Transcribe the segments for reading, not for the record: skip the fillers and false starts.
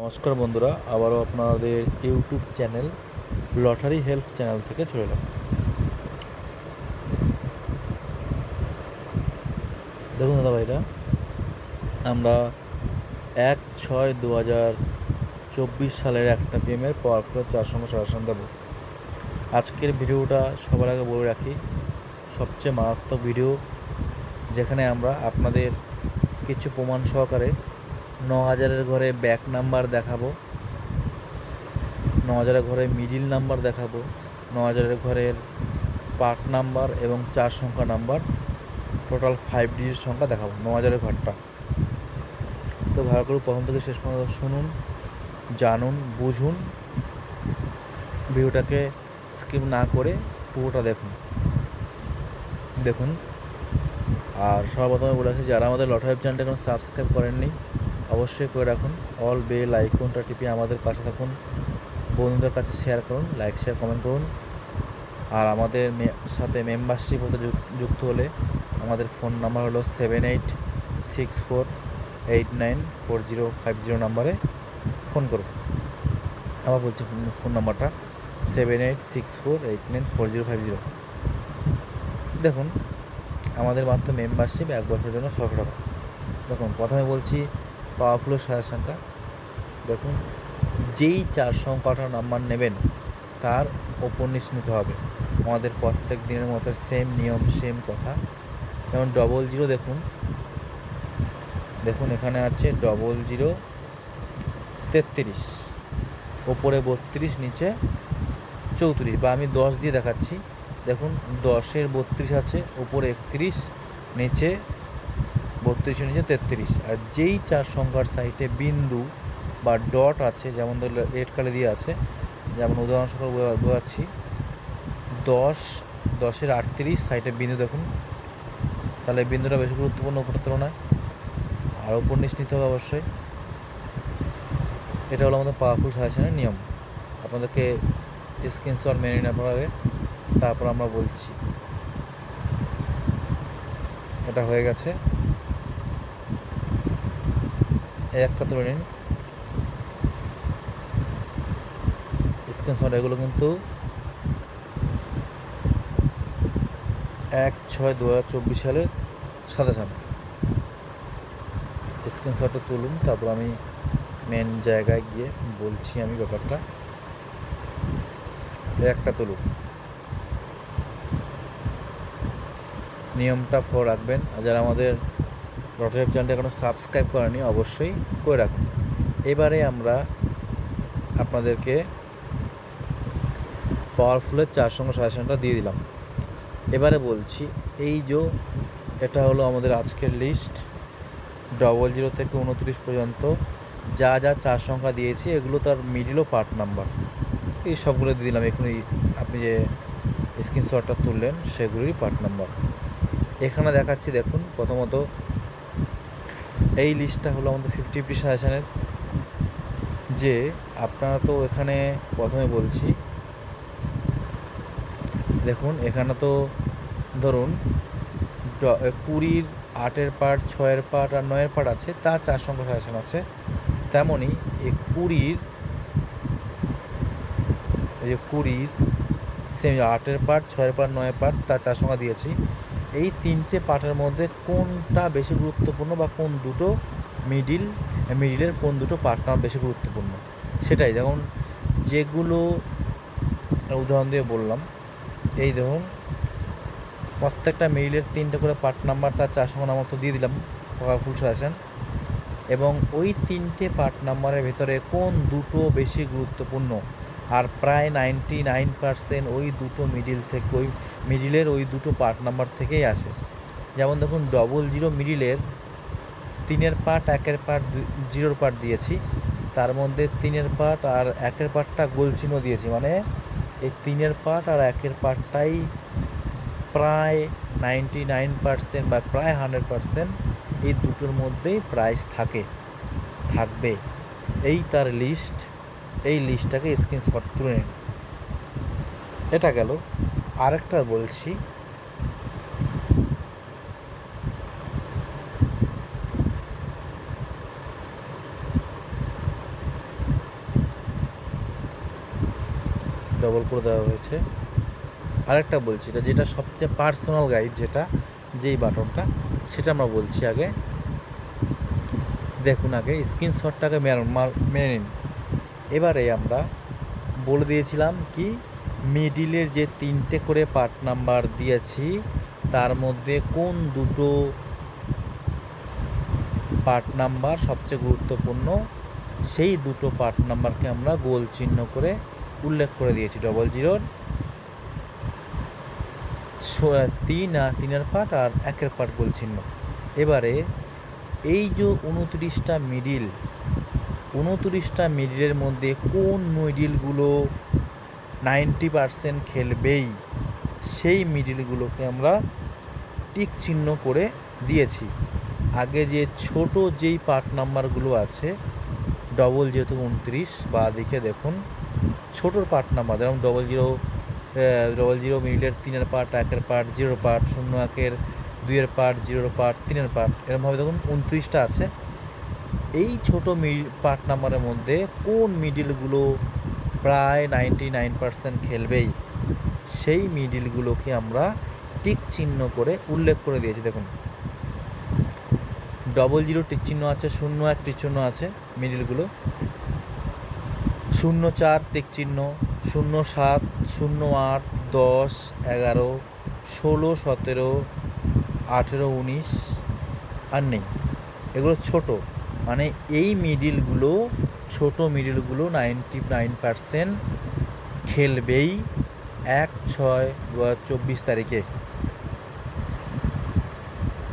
নমস্কার বন্ধুরা, আবারও আপনাদের YouTube channel lottery help channel থেকে চলে এলাম। দেখুন দাদা ভাইরা, আমরা 1/6/2024 সালের 1টা PM পাওয়ারফুলের 4 সংখ্যা সাজেশন দেব। আজকের ভিডিওটা সবার আগে বলে রাখি, সবচেয়ে মারাত্মক ভিডিও, যেখানে আমরা আপনাদের কিছু প্রমাণ সহকারে 9000-এর ঘরে ব্যাক নাম্বার দেখাবো, 9000-এর ঘরে মিডিল নাম্বার দেখাবো, 9000-এর ঘরের পার্ট নাম্বার এবং 4 সংখ্যা নাম্বার, টোটাল 5 ডিজিট সংখ্যা দেখাবো 9000-এর ঘরটা। তো ভালো করে প্রথম থেকে শেষ পর্যন্ত শুনুন, জানুন, বুঝুন, ভিডিওটাকে স্কিপ না করে পুরোটা দেখুন। আর সর্বপ্রথমে বলে রাখি, যারা আমাদের লটারি হেল্প চ্যানেলটা এখন সাবস্ক্রাইব করেননি অবশ্যই করে রাখুন, অল বেল আইকনটা টিপে আমাদের পাশে থাকুন, বন্ধুদের কাছে শেয়ার করুন, লাইক শেয়ার কমেন্ট করুন। আর আমাদের সাথে মেম্বারশিপ হতে যুক্ত হলে আমাদের ফোন নাম্বার হলো 7864894050 নাম্বারে ফোন করুন। আবার বলছি ফোন নাম্বারটা 7864894050। দেখুন, আমাদের মাত্র মেম্বারশিপ 1 বছরের জন্য 100 টাকা। দেখুন, প্রথমে বলছি পাওয়ারফুলের সাজেশনটা দেখুন। যেই 4 সংখ্যাটার নাম্বার নেবেন তার ওপর নিচ নিতে হবে। আমাদের প্রত্যেক দিনের মতো সেম নিয়ম, সেম কথা। যেমন 00 দেখুন এখানে আছে 0033, ওপরে 32, নিচে 34, বা আমি 10 দিয়ে দেখাচ্ছি। দেখুন 10-এর 32 আছে, ওপরে 31, নিচে 32, নিচে 33। আর যেই 4 সংখ্যার সাইডে বিন্দু বা ডট আছে, যেমন ধরলে রেড কালার দিয়ে আছে, যেমন উদাহরণস্বরূপ বোঝাচ্ছি, 10-এর 38 সাইডে বিন্দু দেখুন, তাহলে বিন্দুটা বেশি গুরুত্বপূর্ণ উপরের তুলনায়, আর উপর নিচ নিতে হবে অবশ্যই। এটা হলো আমাদের পাওয়ারফুল সাজেশনের নিয়ম। আপনাদেরকে স্ক্রিনশট মেনে নেওয়ার আগে তারপর আমরা বলছি। এটা হয়ে গেছে, একটা তুলে নিন স্ক্রিনশট। এগুলো কিন্তু 1/6/2024 সালের সাজেশন। স্ক্রিনশটটা তুলুন, তারপর আমি মেন জায়গায় গিয়ে বলছি আমি ব্যাপারটা। একটা তুলুন, নিয়মটা ফলো রাখবেন। আর যারা আমাদের লটারি হেল্প চ্যানেলটা এখনো সাবস্ক্রাইব করেনি অবশ্যই করে রাখুন। এবারে আমরা আপনাদেরকে পাওয়ারফুলের 4 সংখ্যা সাজেশনটা দিয়ে দিলাম। এবারে বলছি, এই যে এটা হলো আমাদের আজকের লিস্ট, 00 থেকে 29 পর্যন্ত যা 4 সংখ্যা দিয়েছি এগুলো তার মিডিল ও পার্ট নাম্বার, এই সবগুলো দিয়ে দিলাম। এখানে আপনি যে স্ক্রিনশটটা তুললেন সেগুলোরই পার্ট নাম্বার এখানে দেখাচ্ছি। দেখুন, প্রথমত এই লিস্টটা হলো আমাদের 50/50 সাজেশনের। যে আপনারা তো এখানে প্রথমে বলছি, দেখুন এখানে তো ধরুন 20-র 8-এর পার্ট, 6-এর পার্ট আর 9-এর পার্ট আছে, তার 4 সংখ্যা সাজেশন আছে। তেমনই এই 20-র সেম 8-এর পার্ট, 6-এর পার্ট, 9-এর পার্ট, তার 4 সংখ্যা দিয়েছি। এই 3টে পার্টের মধ্যে কোনটা বেশি গুরুত্বপূর্ণ বা কোন দুটো মিডিলের কোন দুটো পার্ট নাম্বার বেশি গুরুত্বপূর্ণ সেটাই। যেমন যেগুলো উদাহরণ দিয়ে বললাম, এই দেখুন প্রত্যেকটা মিডিলের 3টে করে পার্ট নাম্বার, তার 4 সংখ্যা নাম্বার তো দিয়ে দিলাম পাওয়ারফুল সাজেশন। এবং ওই 3টে পার্ট নাম্বারের ভেতরে কোন দুটো বেশি গুরুত্বপূর্ণ, আর প্রায় 99% ওই দুটো মিডিলের ওই দুটো পার্ট নাম্বার থেকেই আসে। যেমন দেখুন 00 মিডিলের 3-এর পার্ট, 1-এর পার্ট, 0-র পার্ট দিয়েছি, তার মধ্যে 3-এর পার্ট আর 1-এর পার্টটা গোল চিহ্ন দিয়েছি, মানে এই 3-এর পার্ট আর 1-এর পার্টটাই প্রায় 99% বা প্রায় 100% এই দুটোর মধ্যেই প্রাইস থাকবে। এই তার লিস্ট। এই লিস্টটাকে স্ক্রিনশট তুলে নিন। এটা গেল। আরেকটা বলছি, ডবল করে দেওয়া হয়েছে। আরেকটা বলছি, যেটা সবচেয়ে পার্সোনাল গাইড, যেই বাটনটা, সেটা আমরা বলছি আগে। দেখুন, আগে স্ক্রিনশটটাকে মেনে নিন। এবারে আমরা বলে দিয়েছিলাম কি, মিডিলের যে 3টে করে পার্ট নাম্বার দিয়েছি তার মধ্যে কোন দুটো পার্ট নাম্বার সবচেয়ে গুরুত্বপূর্ণ, সেই দুটো পার্ট নাম্বারকে আমরা গোল চিহ্ন করে উল্লেখ করে দিয়েছি। 00 3 পার্ট আর 1 পার্ট গোল চিহ্ন। এবারে এই যে 29টা মিডিলের মধ্যে কোন মিডিলগুলো 90% খেলবেই, সেই মিডিলগুলোকে আমরা টিক চিহ্ন করে দিয়েছি। আগে যে ছোট যেই পার্ট নাম্বারগুলো আছে, ডবল যেহেতু 29, বা দিকে দেখুন ছোটোর পার্ট নাম্বার, যেমন 00 মিডিলের 3 part, 1 part, 0 part, 01 2 part, 0 part, 3 part, এরকমভাবে দেখুন 29টা আছে। এই ছোটো পার্ট নাম্বারের মধ্যে কোন মিডিলগুলো প্রায় 99% খেলবেই, সেই মিডিলগুলোকে আমরা টিক চিহ্ন করে উল্লেখ করে দিয়েছি। দেখুন 00 টিক চিহ্ন আছে, 01 টিক চিহ্ন আছে মিডিলগুলো, 04 টিক চিহ্ন, 07, 08, 10, 11, 16, 17, 18, 19 আর নেই। এগুলো ছোট, মানে এই মিডিলগুলো, ছোট মিডিলগুলো 99% খেলবেই 1/6/2024 তারিখে।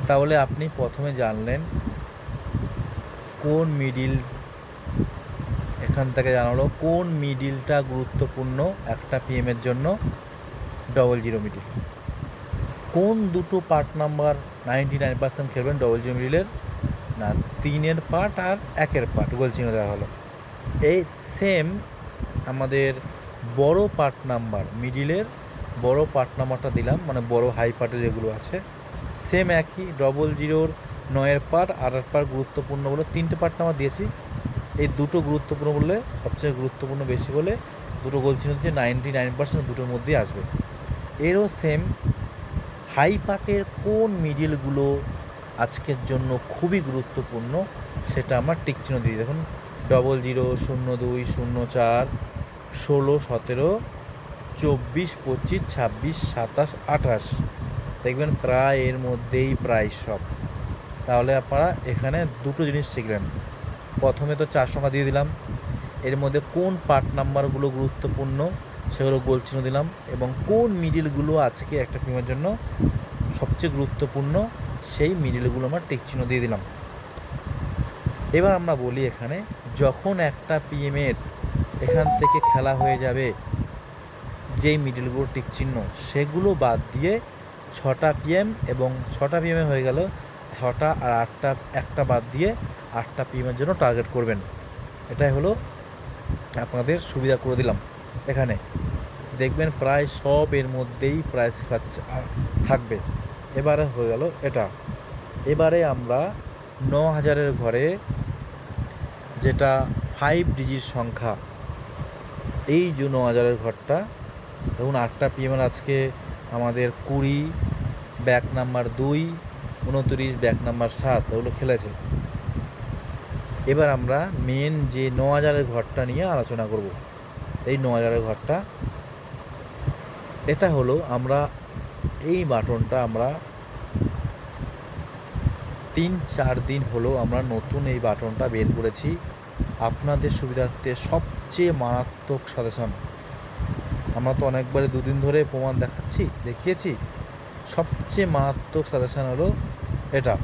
তাহলে আপনি প্রথমে জানলেন কোন মিডিল, এখান থেকে জানালো কোন মিডিলটা গুরুত্বপূর্ণ একটা পিএমের জন্য। 00 মিডিল। কোন দুটো পার্ট নাম্বার 99% খেলবেন 00 মিডিলের, না 3 পার্ট আর 1 পার্ট গোল চিহ্ন দেওয়া হলো। এই সেম আমাদের বড় পার্ট নাম্বার, মিডিলের বড় পার্ট নাম্বারটা দিলাম, মানে বড় হাই পার্টে যেগুলো আছে, সেম একই 00 9 পার্ট 8 পার্ট গুরুত্বপূর্ণ বলে 3টে পার্ট নাম্বার দিয়েছি। এই দুটো গুরুত্বপূর্ণ বলে, সবচেয়ে গুরুত্বপূর্ণ বেশি বলে দুটো গোল চিহ্ন দিচ্ছে, 99% দুটোর মধ্যেই আসবে। এরও সেম হাই পার্টের কোন মিডিলগুলো আজকের জন্য খুবই গুরুত্বপূর্ণ, সেটা আমরা টিক চিহ্ন দিই। দেখুন 00 02 04 16 17 24 25 26 27 28, দেখবেন প্রায় এর মধ্যেই প্রায় সব। তাহলে আপনারা এখানে দুটো জিনিস শিখলেন। প্রথমে তো 4 সংখ্যা দিয়ে দিলাম, এর মধ্যে কোন পার্ট নাম্বারগুলো গুরুত্বপূর্ণ সেগুলো গোল চিহ্ন দিলাম, এবং কোন মিডিলগুলো আজকে একটা টিমের জন্য সবচেয়ে গুরুত্বপূর্ণ, সেই মিডিলগুলো আমরা টিক চিহ্ন দিয়ে দিলাম। এবার আমরা বলি, এখানে যখন একটা পিএমের এখান থেকে খেলা হয়ে যাবে, যেই মিডিলগুলো টিক চিহ্ন, সেগুলো বাদ দিয়ে 6টা পিএম, এবং 6টা পিএমে হয়ে গেল 6টা আর 8টা, একটা বাদ দিয়ে 8টা পিএমের জন্য টার্গেট করবেন। এটাই হলো আপনাদের সুবিধা করে দিলাম। এখানে দেখবেন প্রায় সব এর মধ্যেই প্রায় থাকবে। এবারে হয়ে গেল এটা। এবারে আমরা 9000-এর ঘরে, যেটা 5 ডিজিট সংখ্যা, এই যে 9000-এর ঘরটা, দেখুন 8টা পিএমের আজকে আমাদের 20, ব্যাক নাম্বার 2, 29, ব্যাক নাম্বার 7, ওগুলো খেলেছে। এবার আমরা মেন যে 9000-এর ঘরটা নিয়ে আলোচনা করব। এই 9000-এর ঘরটা, এটা হলো, আমরা এই বাটনটা আমরা 3-4 দিন হলো আমরা নতুন এই বাটনটা বের করেছি আপনাদের সুবিধার্থে। সবচেয়ে মারাত্মক সাজেশন, আমরা তো অনেকবারে 2 দিন ধরে প্রমাণ দেখিয়েছি। সবচেয়ে মারাত্মক সাজেশন হলো এটা।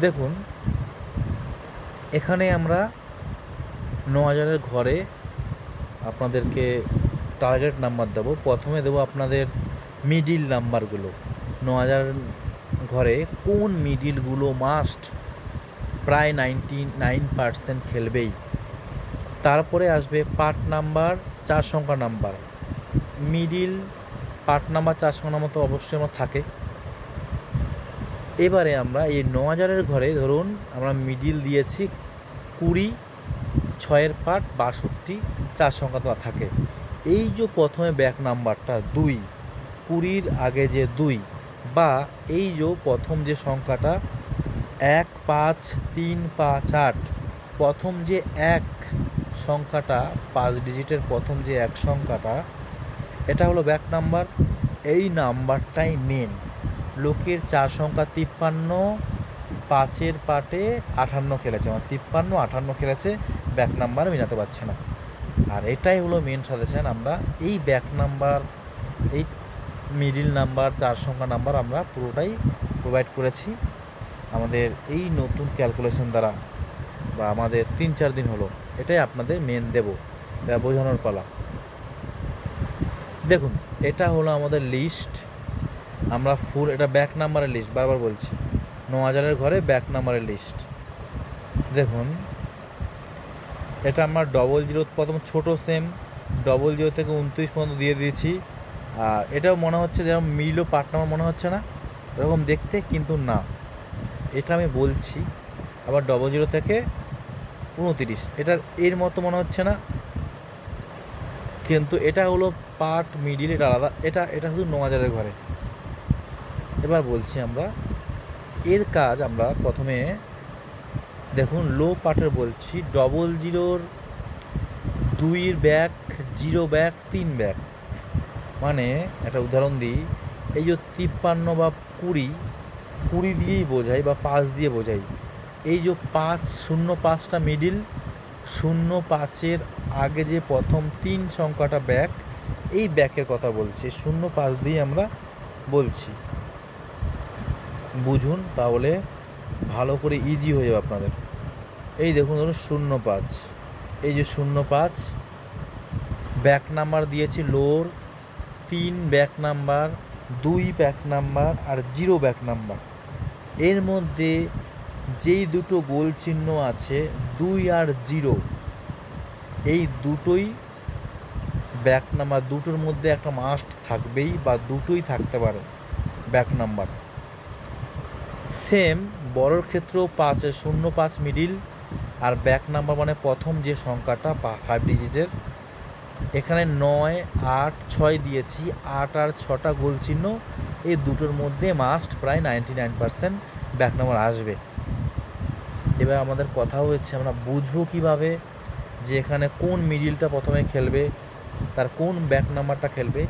দেখুন এখানে আমরা 9000-এর ঘরে আপনাদেরকে টার্গেট নাম্বার দেবো। প্রথমে দেবো আপনাদের মিডিল নাম্বারগুলো। 9000 ঘরে কোন মিডিলগুলো মাস্ট প্রায় 99% খেলবেই। তারপরে আসবে পার্ট নাম্বার, 4 সংখ্যা নাম্বার। মিডিল, পার্ট নাম্বার, 4 সংখ্যা নাম্বার তো অবশ্যই আমার থাকে। এবারে আমরা এই 9000-এর ঘরে ধরুন আমরা মিডিল দিয়েছি 20, ছয়ের পার্ট 62 চার সংখ্যা তো থাকে। এই যে প্রথমে ব্যাক নাম্বারটা 2, 20-র আগে যে 2, বা এই যে প্রথম যে সংখ্যাটা 1, 5, 3, 5, 8, প্রথম যে এক সংখ্যাটা 5 ডিজিটের প্রথম যে এক সংখ্যাটা, এটা হলো ব্যাক নাম্বার। এই নাম্বারটাই মেন। লোকের চার সংখ্যা 53, 5-এর পার্টে 58 খেলেছে, মানে 53, 58 খেলেছে, ব্যাক নাম্বার মেলাতে পারছে না। আর এটাই হলো মেন সাজেশন। আমরা এই ব্যাক নাম্বার, এই মিডিল নাম্বার, চার সংখ্যা নাম্বার আমরা পুরোটাই প্রোভাইড করেছি আমাদের এই নতুন ক্যালকুলেশন দ্বারা, বা আমাদের 3-4 দিন হলো। এটাই আপনাদের মেন দেব, বোঝানোর পালা। দেখুন, এটা হলো আমাদের লিস্ট। আমরা ফুল, এটা ব্যাক নাম্বারের লিস্ট, বারবার বলছি, 9000-এর ঘরে ব্যাক নাম্বারের লিস্ট। দেখুন, এটা আমরা 00 প্রথম ছোটো সেম 00 থেকে 29 পর্যন্ত দিয়ে দিয়েছি। আর এটাও মনে হচ্ছে যেরকম মিলও পার্ট নাম্বার মনে হচ্ছে না এরকম দেখতে, কিন্তু না, এটা আমি বলছি। আবার 00 থেকে 29, এটার এর মতো মনে হচ্ছে না, কিন্তু এটা হলো পার্ট মিডিল, এটা আলাদা। এটা শুধু 9000-এর ঘরে। এবার বলছি আমরা এর কাজ। আমরা প্রথমে দেখুন লো পার্টের বলছি, 00-র 2-এর ব্যাক, 0 ব্যাক, 3 ব্যাক। মানে একটা উদাহরণ দিই, এই যে 53 বা 20 দিয়েই বোঝাই, বা 5 দিয়ে বোঝাই। এই যে 505টা মিডিল, 05-এর আগে যে প্রথম 3 সংখ্যাটা ব্যাক, এই ব্যাকের কথা বলছি, 05 দিয়ে আমরা বলছি। বুঝুন, তাহলে ভালো করে ইজি হয়ে যাবে আপনাদের। এই দেখুন, ধরুন 05, এই যে 05 ব্যাক নাম্বার দিয়েছি লোর, 3 ব্যাক নাম্বার, 2 ব্যাক নাম্বার, আর 0 ব্যাক নাম্বার। এর মধ্যে যেই দুটো গোল চিহ্ন আছে 2 আর 0, এই দুটোই ব্যাক নাম্বার। দুটোর মধ্যে একটা মাস্ট থাকবেই, বা দুটোই থাকতে পারে ব্যাক নাম্বার। সেম বড়োর ক্ষেত্রেও 05 মিডিল আর ব্যাক নাম্বার, মানে প্রথম যে সংখ্যাটা 5 ডিজিটের। এখানে 9, 8, 6 দিয়েছি, 8 আর 6টা গোল চিহ্ন, এই দুটোর মধ্যে মাস্ট প্রায় 99% ব্যাক নাম্বার আসবে। এবার আমাদের কথা হচ্ছে আমরা বুঝবো কিভাবে যে এখানে কোন মিডিলটা প্রথমে খেলবে, তার কোন ব্যাক নাম্বারটা খেলবে।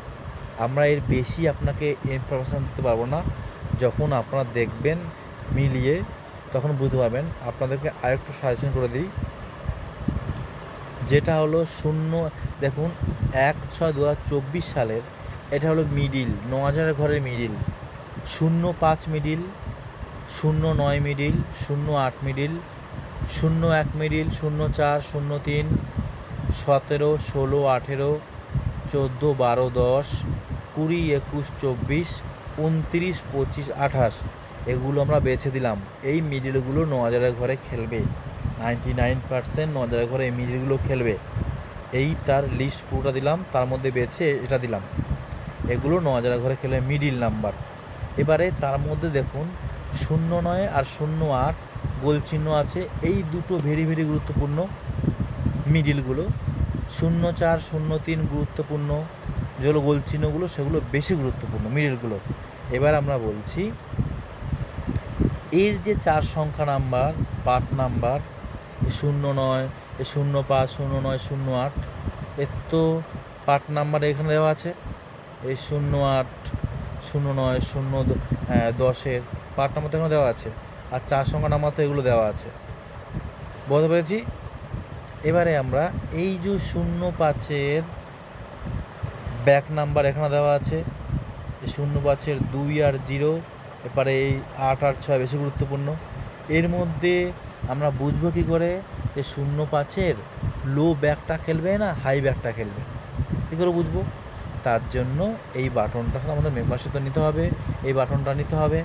আমরা এর বেশি আপনাকে ইনফরমেশান দিতে পারবো না। যখন আপনারা দেখবেন মিলিয়ে তখন বুঝতে পারবেন। আপনাদেরকে আরেকটু সাজেশন করে দিই, যেটা হলো 0। দেখুন 1/6/2024 সালের এটা হলো মিডিল, 9000-এর ঘরের middle. 05 middle, 09 middle, 08 middle, 01 middle, 04, 03, 17, 16, 18, 14, 12, 10, 20, 21, 24, 29, 25, 28, এগুলো আমরা বেছে দিলাম। এই মিডিলগুলো 9000-এর ঘরে খেলবে, 99% 9000-এর ঘরে এই মিডিলগুলো খেলবে। এই তার লিস্ট পুরোটা দিলাম, তার মধ্যে বেছে এটা দিলাম, এগুলো 9000-এর ঘরে খেলবে মিডিল নাম্বার। এবারে তার মধ্যে দেখুন 09 আর 08 গোল চিহ্ন আছে, এই দুটো ভেরি ভেরি গুরুত্বপূর্ণ মিডিলগুলো। 04, 03 গুরুত্বপূর্ণ, যেগুলো গোল চিহ্নগুলো সেগুলো বেশি গুরুত্বপূর্ণ মিডিলগুলো। এবার আমরা বলছি এর যে চার সংখ্যা নাম্বার, পার্ট নাম্বার, 09, 05, 09, 08, এর তো পার্ট নাম্বার এখানে দেওয়া আছে। এই 08, 09, 10-এর পার্ট নাম্বার তো এখানে দেওয়া আছে, আর চার সংখ্যা নাম্বার তো এগুলো দেওয়া আছে। বুঝতে পেরেছি? এবারে আমরা এই যে 05-এর ব্যাক নাম্বার এখানে দেওয়া আছে, এই 05-এর 2 আর 0, এবারে এই 8 আর 6 বেশি গুরুত্বপূর্ণ। এর মধ্যে আমরা বুঝবো কী করে যে 05-এর লো ব্যাকটা খেলবে না হাই ব্যাকটা খেলবে, কী করে বুঝবো? তার জন্য এই বাটনটা আমাদের মেম্বারশিপ নিতে হবে, এই বাটনটা নিতে হবে।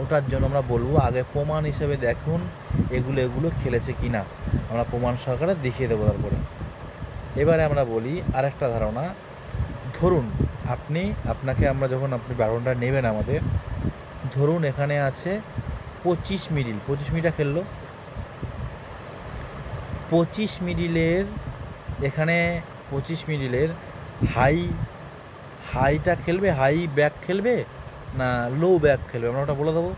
ওটার জন্য আমরা বলবো আগে প্রমাণ হিসেবে দেখুন এগুলো খেলেছে কি না, আমরা প্রমাণ সহকারে দেখিয়ে দেবো তারপরে। এবারে আমরা বলি আরেকটা ধারণা। ধরুন আপনাকে আমরা যখন আপনি বাটনটা নেবেন আমাদের, ধরুন এখানে আছে 25 মিডিল, 25 মিডিলটা খেললো। 25 মিডিলের এখানে 25 মিডিলের হাইটা খেলবে, হাই ব্যাক খেলবে না লো ব্যাক খেলবে, আমরা ওটা বলে দেবো,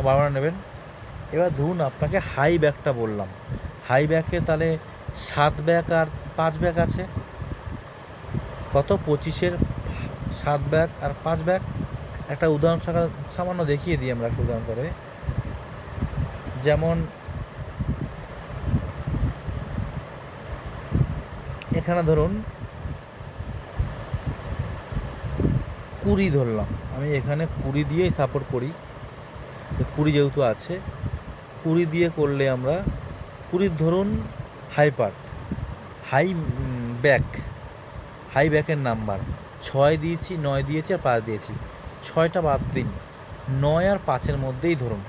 বারবার নেবেন। এবার ধরুন আপনাকে হাই ব্যাকটা বললাম, হাই ব্যাকে তাহলে 7 ব্যাক আর 5 ব্যাক আছে, কত 25-এর 7 ব্যাক আর 5 ব্যাক। একটা উদাহরণ সামান্য দেখিয়ে দিই আমরা, একটা উদাহরণ করে, যেমন এখানে ধরুন 20 ধরলাম, আমি এখানে 20 দিয়েই সাপোর্ট করি, 20 যেহেতু আছে 20 দিয়ে করলে আমরা 20 ধরুন high part, high back, high ব্যাকের নাম্বার 6 দিয়েছি, 9 দিয়েছি আর 5 দিয়েছি, 6টা বাদ দিন, 9 আর 5-এর মধ্যেই ধরুন,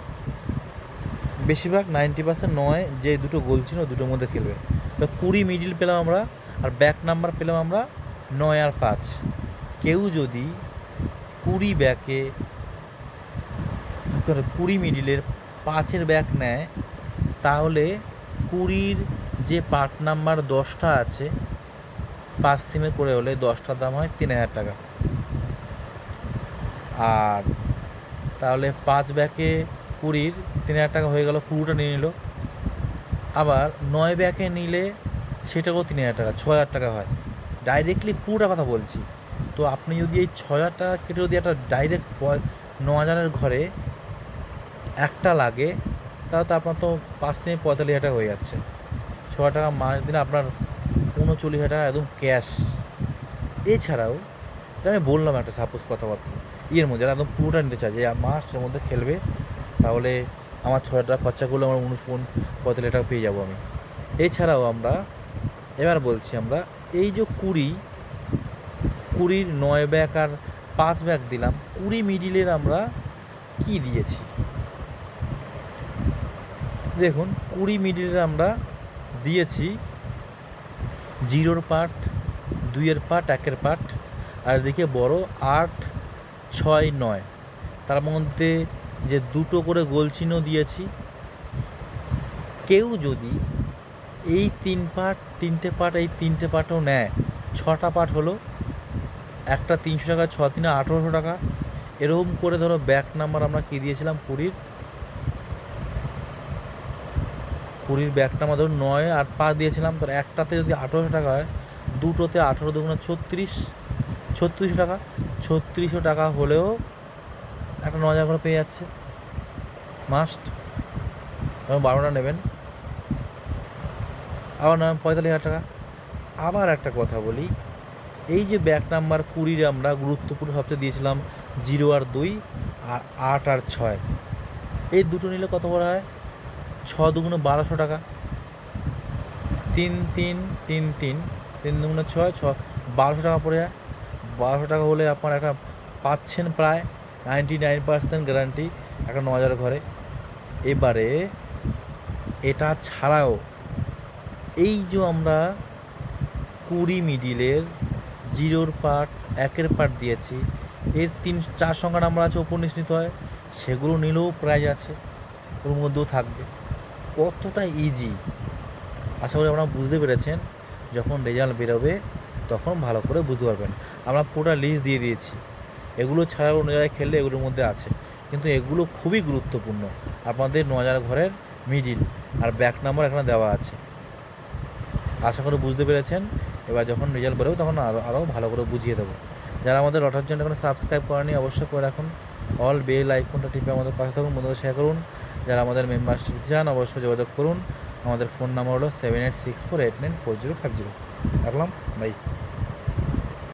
বেশিরভাগ 90% 9 যে দুটো গোল ছিল দুটোর মধ্যে খেলবে। তো 20 মিডিল পেলাম আমরা, আর ব্যাক নাম্বার পেলাম আমরা 9 আর 5। কেউ যদি 20 ব্যাকে 20 মিডিলের 5-এর ব্যাক নেয়, তাহলে 20-র যে পার্ট নাম্বার 10টা আছে 5 সিমে করে হলে 10টার দাম হয় 3000 টাকা। আর তাহলে 5 ব্যাকে 20-র 3000 টাকা হয়ে গেল, পুরোটা নিয়ে নিল। আবার 9 ব্যাকে নিলে সেটাকেও 3000 টাকা, 6000 টাকা হয়। ডাইরেক্টলি পুরোটা কথা বলছি। তো আপনি যদি এই 6000 টাকা কেটে যদি একটা ডাইরেক্ট 9000-এর ঘরে একটা লাগে, তাহলে তো আপনার তো 5 সিমে 45,000 টাকা হয়ে যাচ্ছে। 6000 টাকা মাস দিলে আপনার 39,000 টাকা একদম ক্যাশ। এছাড়াও এটা আমি বললাম একটা সাপোজ কথাবার্তা ইয়ের মধ্যে, যারা একদম পুরোটা নিতে চায় যে মাসের মধ্যে খেলবে, তাহলে আমার 6000 টাকা খরচা করলে আমার 45,000 টাকা পেয়ে যাবো আমি। এছাড়াও আমরা এবার বলছি, আমরা এই যে 20-র 9 ব্যাক আর 5 ব্যাক দিলাম, 20 মিডিলের আমরা কি দিয়েছি দেখুন। 20 মিডিলের আমরা দিয়েছি 0-র পার্ট, 2-এর পার্ট, 1-এর পার্ট, আর এদিকে বড় 8, 6, 9, তার মধ্যে যে দুটো করে গোল চিহ্ন দিয়েছি। কেউ যদি এই 3টে পার্ট এই 3টে পার্টও নেয়, 6টা পার্ট হলো, একটা 300 টাকা, 6 3 1800 টাকা। এরকম করে ধরো ব্যাক নাম্বার আমরা কী দিয়েছিলাম, 20-র ব্যাক নাম্বার ধরো 9 আর 5 দিয়েছিলাম। তো একটাতে যদি 1800 টাকা হয়, দুটোতে 18 দুগুণে 3600 টাকা, 3600 টাকা হলেও একটা 9000 করে পেয়ে যাচ্ছে মাস্ট। এবং 12টা নেবেন, আবার নেবেন 45,000 টাকা। আবার একটা কথা বলি, এই যে ব্যাক নাম্বার 20-র আমরা গুরুত্বপূর্ণ সবচেয়ে দিয়েছিলাম 0 আর 2, আর 8 আর 6, এই দুটো নিলে কত বড় হয়, 6 দুগুণে 1200 টাকা, 3 3 3 3 3 দুগুণে 6 6 1200 টাকা পড়ে যায়। 1200 টাকা হলে আপনার একটা পাচ্ছেন প্রায় 99% গ্যারান্টি একটা 9000 ঘরে। এবারে এটা ছাড়াও এই যে আমরা 20 মিডিলের 0-র পার্ট, 1-এর পার্ট দিয়েছি, এর 3-4 সংখ্যা নাম্বার আছে, ওপর নিচ নিতে হয়, সেগুলো নিলেও প্রাইজ আছে, ওর মধ্যেও থাকবে। কতটা ইজি আশা করি আপনারা বুঝতে পেরেছেন। যখন রেজাল্ট বেরোবে তখন ভালো করে বুঝতে পারবেন। আমরা পুরোটা লিস্ট দিয়ে দিয়েছি, এগুলো ছাড়াও অন্য জায়গায় খেললে এগুলোর মধ্যে আছে, কিন্তু এগুলো খুবই গুরুত্বপূর্ণ। আপনাদের 9000 ঘরের মিডিল আর ব্যাক নাম্বার এখানে দেওয়া আছে, আশা করি বুঝতে পেরেছেন। এবার যখন রেজাল্ট বেরোবে তখন আরও ভালো করে বুঝিয়ে দেবো। যারা আমাদের লটার জন্য এখন সাবস্ক্রাইব করেনি অবশ্যই করে রাখুন, অল বেল আইকনটা টিপে আমাদের পাশে থাকুন, বন্ধুদের শেয়ার করুন। যারা আমাদের মেম্বারশিপ চান অবশ্যই যোগাযোগ করুন। আমাদের ফোন নাম্বার হলো 7864894050। রাখলাম, বাই।